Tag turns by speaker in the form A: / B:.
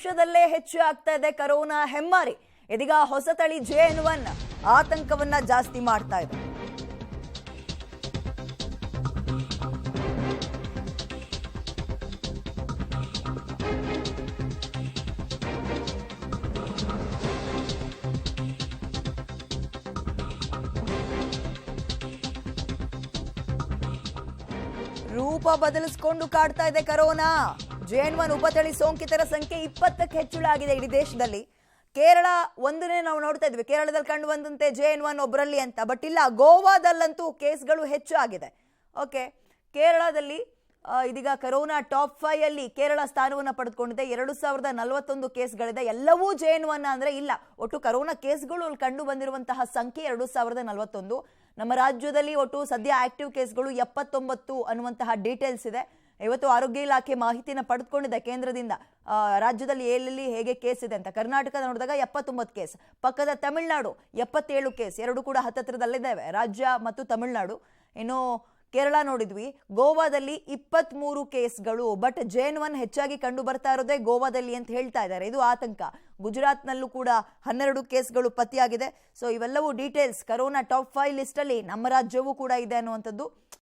A: ದೇಶದಲ್ಲೇ ಹೆಚ್ಚು ಆಗ್ತಾ ಇದೆ ಕರೋನಾ ಹೆಮ್ಮಾರಿ. ಇದೀಗ ಹೊಸ ತಳಿ JN1 ಆತಂಕವನ್ನ ಜಾಸ್ತಿ ಮಾಡ್ತಾ ಇದೆ. ರೂಪ ಬದಲಿಸಿಕೊಂಡು ಕಾಡ್ತಾ ಇದೆ ಕರೋನಾ. JN1 ಉಪತಳಿ ಸೋಂಕಿತರ ಸಂಖ್ಯೆ 20ಕ್ಕೆ ಹೆಚ್ಚಳ ಆಗಿದೆ ಇಡೀ ದೇಶದಲ್ಲಿ. ಕೇರಳ ಒಂದನೇ ನಾವು ನೋಡ್ತಾ ಇದ್ವಿ, ಕೇರಳದಲ್ಲಿ ಕಂಡು ಬಂದಂತೆ JN1 ಒಬ್ಬರಲ್ಲಿ ಅಂತ. ಬಟ್ ಇಲ್ಲ, ಗೋವಾದಲ್ಲಂತೂ ಕೇಸ್ಗಳು ಹೆಚ್ಚು ಆಗಿದೆ. ಓಕೆ, ಕೇರಳದಲ್ಲಿ ಇದೀಗ ಕರೋನಾ ಟಾಪ್ 5 ಅಲ್ಲಿ ಕೇರಳ ಸ್ಥಾನವನ್ನು ಪಡೆದುಕೊಂಡಿದೆ. 2041 ಕೇಸ್ಗಳಿದೆ. ಎಲ್ಲವೂ JN1 ಅಂದ್ರೆ ಇಲ್ಲ. ಒಟ್ಟು ಕರೋನಾ ಕೇಸ್ಗಳು ಕಂಡು ಬಂದಿರುವಂತಹ ಸಂಖ್ಯೆ 2041. ನಮ್ಮ ರಾಜ್ಯದಲ್ಲಿ ಒಟ್ಟು ಸದ್ಯ ಆಕ್ಟಿವ್ ಕೇಸ್ಗಳು 79 ಅನ್ನುವಂತಹ ಡೀಟೇಲ್ಸ್ ಇದೆ. ಇವತ್ತು ಆರೋಗ್ಯ ಇಲಾಖೆ ಮಾಹಿತಿನ ಪಡೆದುಕೊಂಡಿದೆ ಕೇಂದ್ರದಿಂದ, ರಾಜ್ಯದಲ್ಲಿ ಎಲ್ಲೆಲ್ಲಿ ಹೇಗೆ ಕೇಸ್ ಇದೆ ಅಂತ. ಕರ್ನಾಟಕ ನೋಡಿದಾಗ 79 ಕೇಸ್, ಪಕ್ಕದ ತಮಿಳುನಾಡು 77 ಕೇಸ್, ಎರಡು ಕೂಡ ಹತ್ತತ್ರದಲ್ಲಿದ್ದಾವೆ, ರಾಜ್ಯ ಮತ್ತು ತಮಿಳುನಾಡು. ಇನ್ನು ಕೇರಳ ನೋಡಿದ್ವಿ, ಗೋವಾದಲ್ಲಿ 23 ಕೇಸ್ಗಳು. ಬಟ್ JN1 ಹೆಚ್ಚಾಗಿ ಕಂಡು ಬರ್ತಾ ಇರೋದೇ ಗೋವಾದಲ್ಲಿ ಅಂತ ಹೇಳ್ತಾ ಇದ್ದಾರೆ. ಇದು ಆತಂಕ. ಗುಜರಾತ್ನಲ್ಲೂ ಕೂಡ 12 ಕೇಸ್ಗಳು ಪತ್ತೆಯಾಗಿದೆ. ಸೊ ಇವೆಲ್ಲವೂ ಡೀಟೇಲ್ಸ್. ಕರೋನಾ ಟಾಪ್ 5 ಲಿಸ್ಟ್ ಅಲ್ಲಿ ನಮ್ಮ ರಾಜ್ಯವೂ ಕೂಡ ಇದೆ ಅನ್ನುವಂಥದ್ದು